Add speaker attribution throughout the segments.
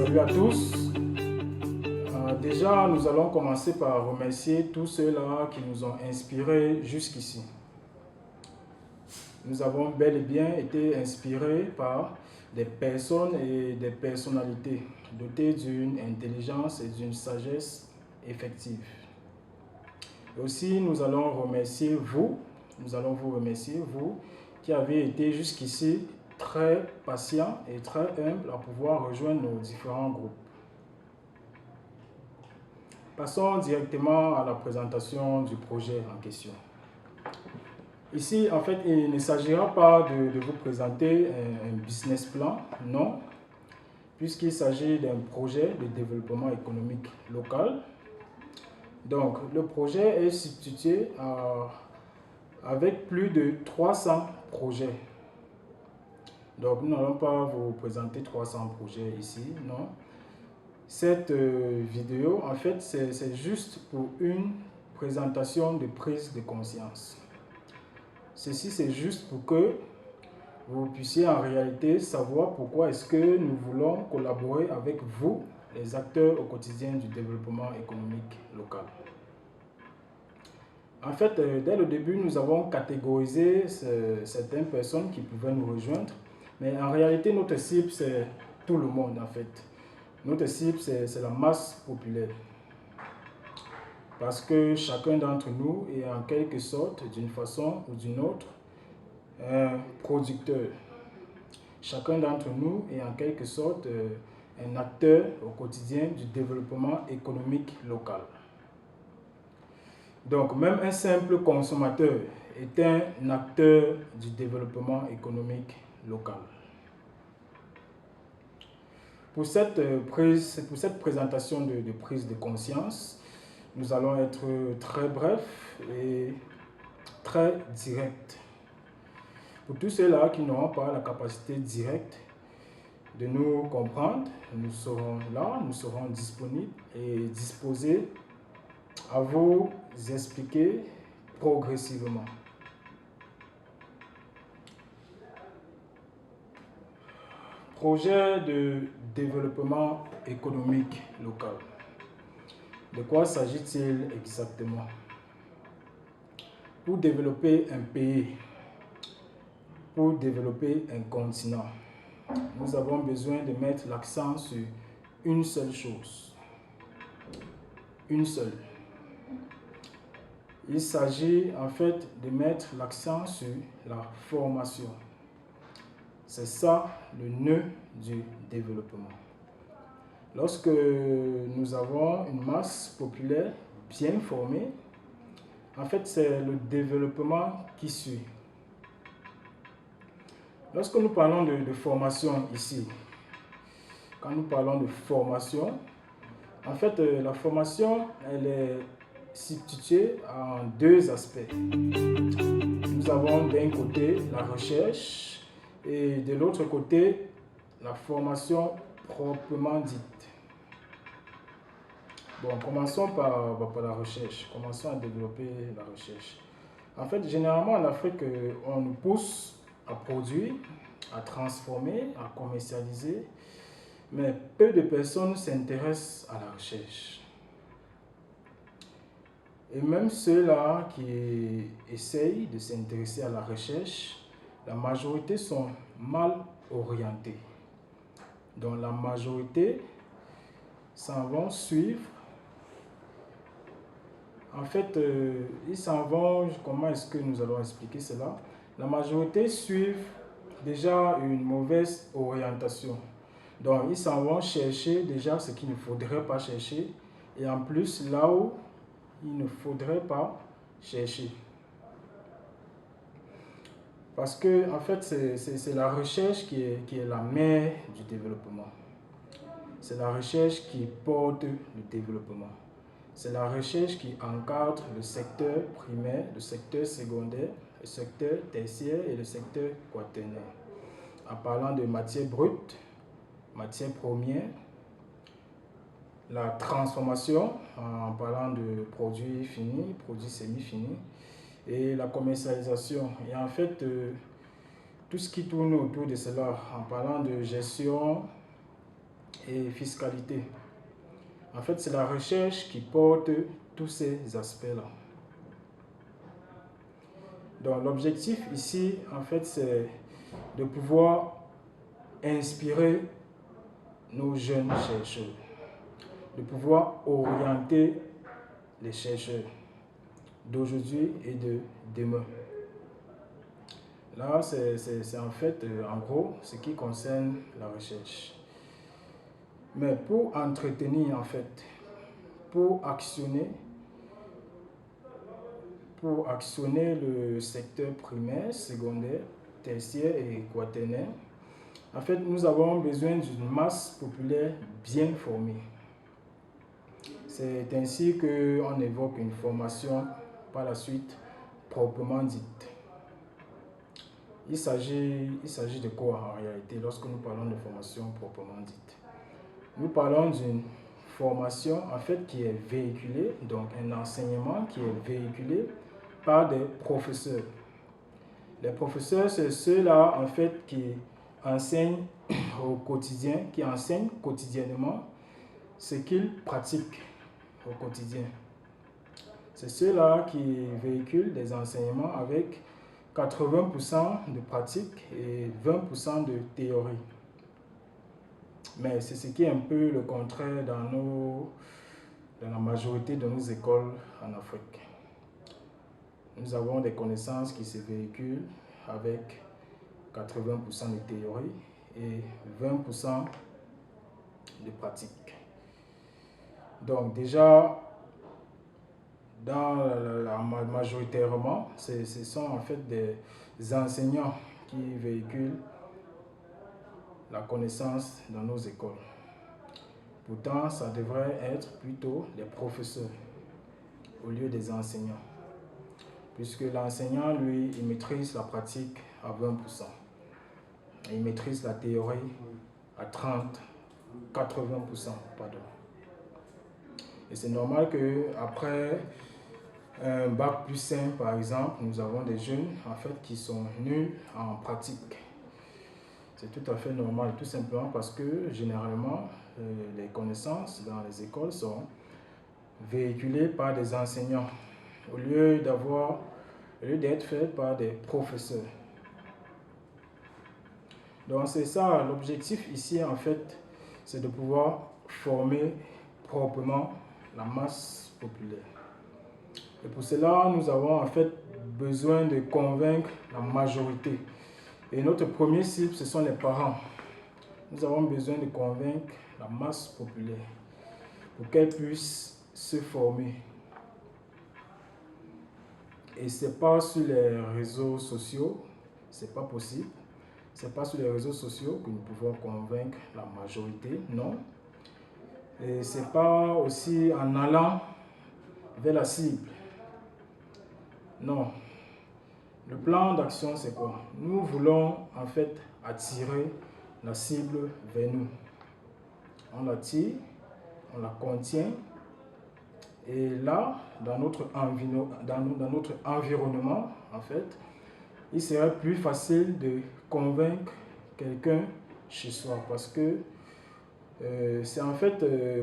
Speaker 1: Salut à tous. Déjà, nous allons commencer par remercier tous ceux-là qui nous ont inspirés jusqu'ici. Nous avons bel et bien été inspirés par des personnes et des personnalités dotées d'une intelligence et d'une sagesse effective. Aussi, nous allons vous remercier, vous qui avez été jusqu'ici très patients et très humbles à pouvoir rejoindre nos différents groupes. Passons directement à la présentation du projet en question. Ici, en fait, il ne s'agira pas de vous présenter un business plan, non, puisqu'il s'agit d'un projet de développement économique local. Donc, le projet est substitué avec plus de 300 projets. Donc, nous n'allons pas vous présenter 300 projets ici, non. Cette vidéo, en fait, c'est juste pour une présentation de prise de conscience. Ceci, c'est juste pour que vous puissiez en réalité savoir pourquoi est-ce que nous voulons collaborer avec vous, les acteurs au quotidien du développement économique local. En fait, dès le début, nous avons catégorisé certaines personnes qui pouvaient nous rejoindre, mais en réalité, notre cible, c'est tout le monde, en fait. Notre cible, c'est la masse populaire. Parce que chacun d'entre nous est en quelque sorte, d'une façon ou d'une autre, un producteur. Chacun d'entre nous est en quelque sorte un acteur au quotidien du développement économique local. Donc, même un simple consommateur est un acteur du développement économique local. Pour cette présentation de prise de conscience, nous allons être très brefs et très directs. Pour tous ceux-là qui n'auront pas la capacité directe de nous comprendre, nous serons là, nous serons disponibles et disposés à vous expliquer progressivement. Projet de développement économique local. De quoi s'agit-il exactement? Pour développer un pays, pour développer un continent, nous avons besoin de mettre l'accent sur une seule chose. Une seule. Il s'agit en fait de mettre l'accent sur la formation. C'est ça le nœud du développement. Lorsque nous avons une masse populaire bien formée, en fait c'est le développement qui suit. Lorsque nous parlons de formation ici, quand nous parlons de formation, en fait la formation elle est substituée en deux aspects. Nous avons d'un côté la recherche et de l'autre côté la formation proprement dite. Bon, commençons par la recherche. Commençons à développer la recherche. En fait, généralement en Afrique, on nous pousse à produire, à transformer, à commercialiser, mais peu de personnes s'intéressent à la recherche. Et même ceux-là qui essayent de s'intéresser à la recherche, la majorité sont mal orientés. Donc la majorité s'en vont suivre. En fait, ils s'en vont, comment est-ce que nous allons expliquer cela? La majorité suivent déjà une mauvaise orientation. Donc ils s'en vont chercher déjà ce qu'il ne faudrait pas chercher et en plus là où il ne faudrait pas chercher. Parce que en fait, c'est la recherche qui est la mère du développement. C'est la recherche qui porte le développement. C'est la recherche qui encadre le secteur primaire, le secteur secondaire, le secteur tertiaire et le secteur quaternaire. En parlant de matières brutes, matières premières, la transformation, en parlant de produits finis, produits semi-finis, et la commercialisation. Et en fait, tout ce qui tourne autour de cela, en parlant de gestion et fiscalité. En fait, c'est la recherche qui porte tous ces aspects-là. Donc, l'objectif ici, en fait, c'est de pouvoir inspirer nos jeunes chercheurs, de pouvoir orienter les chercheurs d'aujourd'hui et de demain. Là, c'est en fait, en gros, ce qui concerne la recherche. Mais pour entretenir, en fait, pour actionner le secteur primaire, secondaire, tertiaire et quaternaire, en fait, nous avons besoin d'une masse populaire bien formée. C'est ainsi qu'on évoque une formation par la suite proprement dite. Il s'agit de quoi en réalité lorsque nous parlons de formation proprement dite? Nous parlons d'une formation en fait qui est véhiculée, donc un enseignement qui est véhiculé par des professeurs. Les professeurs, c'est ceux-là en fait qui enseignent au quotidien, qui enseignent quotidiennement ce qu'ils pratiquent au quotidien. C'est ceux-là qui véhiculent des enseignements avec 80% de pratique et 20% de théorie. Mais c'est ce qui est un peu le contraire dans la majorité de nos écoles en Afrique. Nous avons des connaissances qui se véhiculent avec 80% de théorie et 20% de pratique. Donc déjà, majoritairement, ce sont en fait des enseignants qui véhiculent la connaissance dans nos écoles. Pourtant, ça devrait être plutôt les professeurs au lieu des enseignants. Puisque l'enseignant, lui, il maîtrise la pratique à 20%. Il maîtrise la théorie à 30, 80%, pardon. Et c'est normal qu'après un bac plus 5, par exemple, nous avons des jeunes en fait, qui sont nuls en pratique. C'est tout à fait normal, tout simplement parce que généralement, les connaissances dans les écoles sont véhiculées par des enseignants au lieu d'être faites par des professeurs. Donc c'est ça, l'objectif ici en fait, c'est de pouvoir former proprement la masse populaire. Et pour cela, nous avons en fait besoin de convaincre la majorité. Et notre premier cible, ce sont les parents. Nous avons besoin de convaincre la masse populaire pour qu'elle puisse se former. Et ce n'est pas sur les réseaux sociaux, ce n'est pas possible. Ce n'est pas sur les réseaux sociaux que nous pouvons convaincre la majorité, non. Et ce n'est pas aussi en allant vers la cible. Non. Le plan d'action, c'est quoi? Nous voulons en fait attirer la cible vers nous. On l'attire, on la contient. Et là, dans notre environnement, en fait, il serait plus facile de convaincre quelqu'un chez soi. Parce que c'est en fait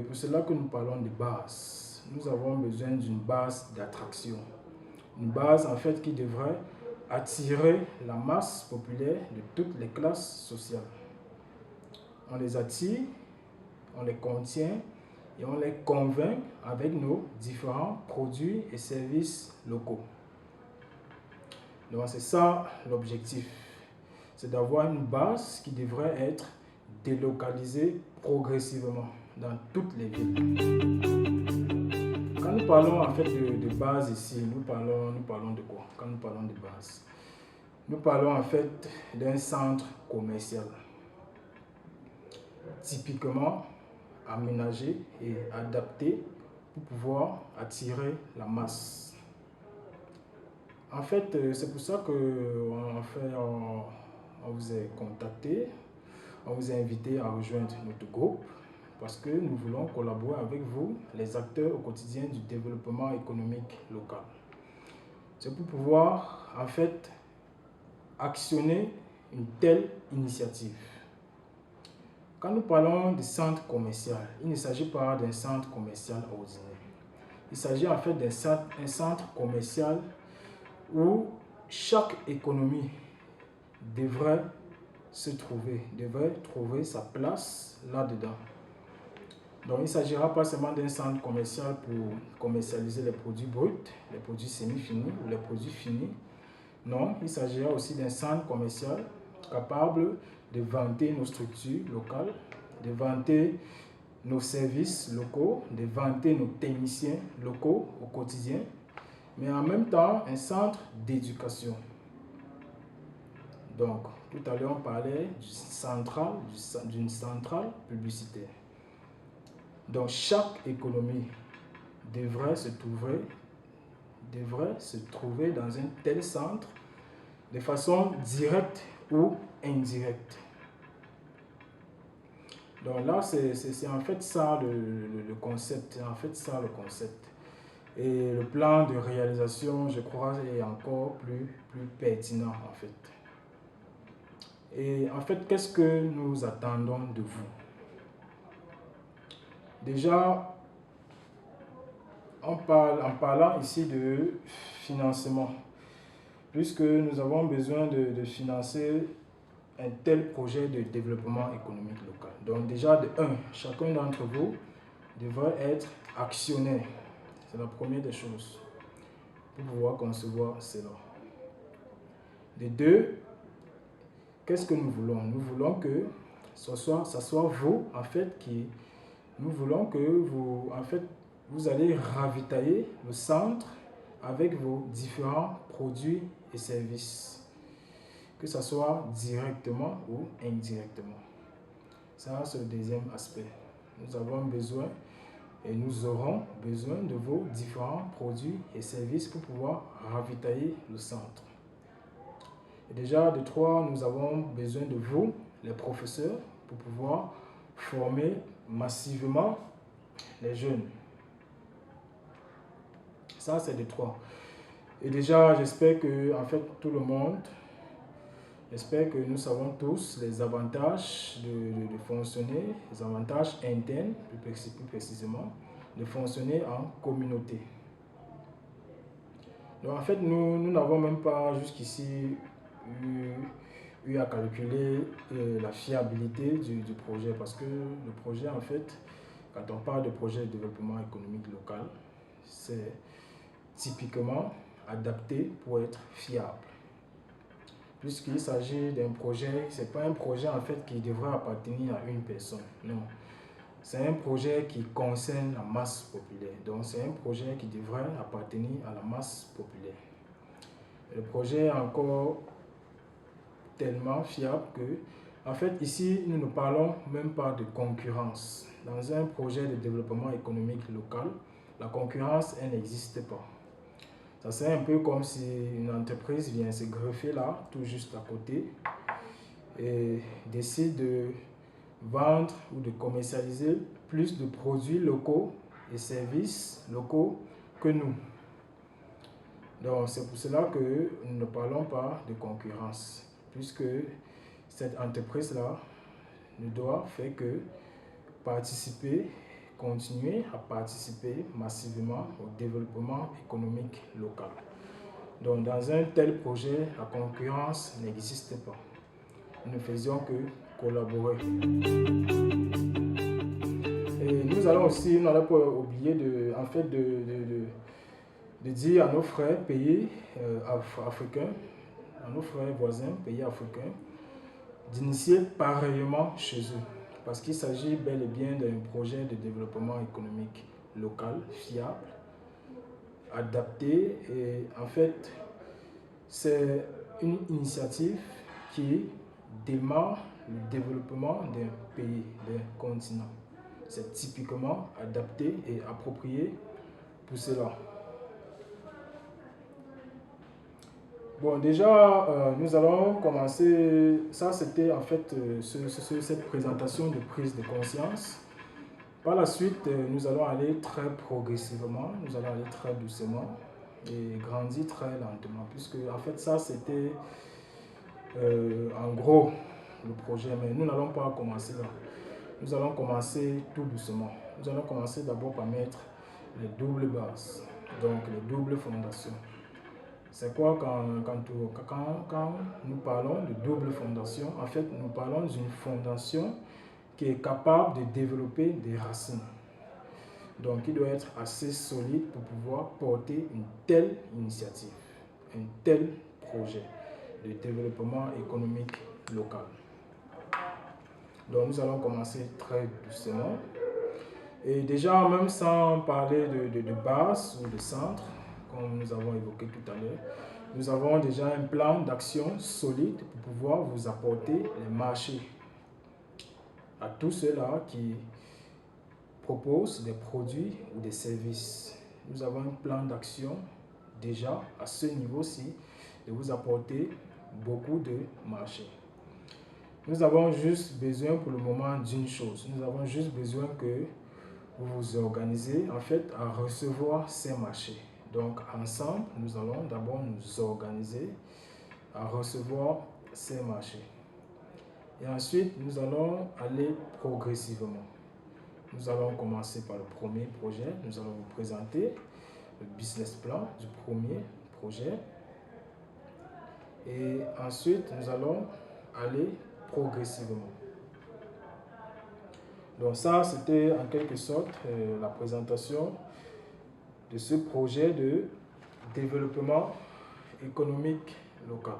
Speaker 1: pour cela que nous parlons de base. Nous avons besoin d'une base d'attraction. Une base en fait qui devrait attirer la masse populaire de toutes les classes sociales. On les attire, on les contient et on les convainc avec nos différents produits et services locaux. Donc c'est ça l'objectif. C'est d'avoir une base qui devrait être délocalisée progressivement dans toutes les villes. Quand nous parlons en fait de base ici, nous parlons de quoi? Quand nous parlons de base, nous parlons en fait d'un centre commercial typiquement aménagé et adapté pour pouvoir attirer la masse. En fait, c'est pour ça qu'on vous a contacté, on vous a invité à rejoindre notre groupe parce que nous voulons collaborer avec vous, les acteurs au quotidien du développement économique local. C'est pour pouvoir en fait actionner une telle initiative. Quand nous parlons de centre commercial, il ne s'agit pas d'un centre commercial ordinaire. Il s'agit en fait d'un centre commercial où chaque économie devrait devrait trouver sa place là-dedans. Donc il ne s'agira pas seulement d'un centre commercial pour commercialiser les produits bruts, les produits semi-finis ou les produits finis. Non, il s'agira aussi d'un centre commercial capable de vanter nos structures locales, de vanter nos services locaux, de vanter nos techniciens locaux au quotidien, mais en même temps un centre d'éducation. Donc, tout à l'heure on parlait d'une centrale publicitaire. Donc, chaque économie devrait se trouver dans un tel centre de façon directe ou indirecte. Donc là, c'est en fait ça le concept. C'est en fait ça le concept. Et le plan de réalisation, je crois, est encore plus pertinent en fait. Et en fait, qu'est-ce que nous attendons de vous? Déjà, en parlant ici de financement, puisque nous avons besoin de financer un tel projet de développement économique local. Donc déjà, de un, chacun d'entre vous devrait être actionnaire. C'est la première des choses pour pouvoir concevoir cela. De deux, qu'est-ce que nous voulons? Nous voulons que ça soit vous, en fait, nous voulons que vous allez ravitailler le centre avec vos différents produits et services, que ce soit directement ou indirectement. Ça, c'est le deuxième aspect. Nous avons besoin et nous aurons besoin de vos différents produits et services pour pouvoir ravitailler le centre. Et déjà, de trois, nous avons besoin de vous, les professeurs, pour pouvoir former massivement les jeunes. Ça, c'est de trois. Et déjà, j'espère que, en fait, tout le monde, j'espère que nous savons tous les avantages de fonctionner, les avantages internes, plus précisément, de fonctionner en communauté. Donc, en fait, nous n'avons même pas jusqu'ici eu à calculer la fiabilité du projet, parce que le projet, en fait, quand on parle de projet de développement économique local, c'est typiquement adapté pour être fiable. Puisqu'il s'agit d'un projet, ce n'est pas un projet en fait qui devrait appartenir à une personne, non. C'est un projet qui concerne la masse populaire, donc c'est un projet qui devrait appartenir à la masse populaire. Le projet est encore tellement fiable que, en fait, ici, nous ne parlons même pas de concurrence. Dans un projet de développement économique local, la concurrence, elle n'existe pas. Ça c'est un peu comme si une entreprise vient se greffer là, tout juste à côté, et décide de vendre ou de commercialiser plus de produits locaux et services locaux que nous. Donc c'est pour cela que nous ne parlons pas de concurrence, puisque cette entreprise-là ne doit faire que continuer à participer massivement au développement économique local. Donc dans un tel projet, la concurrence n'existe pas. Nous ne faisions que collaborer. Et nous allons aussi, nous n'allons pas oublier de dire à nos frères pays africains, à nos frères voisins pays africains, d'initier pareillement chez eux. Parce qu'il s'agit bel et bien d'un projet de développement économique local, fiable, adapté. Et en fait, c'est une initiative qui démarre le développement d'un pays, d'un continent. C'est typiquement adapté et approprié pour cela. Bon, déjà, nous allons commencer. Ça, c'était en fait cette présentation de prise de conscience. Par la suite, nous allons aller très progressivement, nous allons aller très doucement et grandir très lentement, puisque en fait, ça, c'était en gros le projet, mais nous n'allons pas commencer là. nous allons commencer tout doucement. Nous allons commencer d'abord par mettre les doubles bases, donc les doubles fondations. C'est quoi quand nous parlons de double fondation? En fait, nous parlons d'une fondation qui est capable de développer des racines. Donc, il doit être assez solide pour pouvoir porter une telle initiative, un tel projet de développement économique local. Donc, nous allons commencer très doucement. Et déjà, même sans parler de base ou de centre, comme nous avons évoqué tout à l'heure, nous avons déjà un plan d'action solide pour pouvoir vous apporter les marchés à tous ceux-là qui proposent des produits ou des services. Nous avons un plan d'action déjà à ce niveau-ci de vous apporter beaucoup de marchés. Nous avons juste besoin pour le moment d'une chose. Nous avons juste besoin que vous vous organisez en fait à recevoir ces marchés. Donc ensemble, nous allons d'abord nous organiser à recevoir ces marchés. Et ensuite, nous allons aller progressivement. Nous allons commencer par le premier projet. Nous allons vous présenter le business plan du premier projet. Et ensuite, nous allons aller progressivement. Donc ça, c'était en quelque sorte la présentation de ce projet de développement économique local.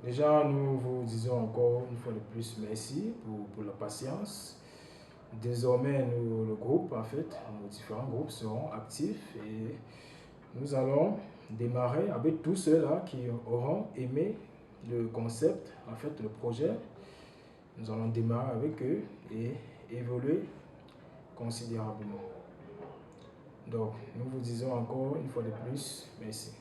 Speaker 1: Déjà, nous vous disons encore une fois de plus merci pour la patience. Désormais, le groupe, en fait, nos différents groupes seront actifs et nous allons démarrer avec tous ceux-là qui auront aimé le concept, en fait, le projet. Nous allons démarrer avec eux et évoluer considérablement. Donc, nous vous disons encore une fois de plus merci.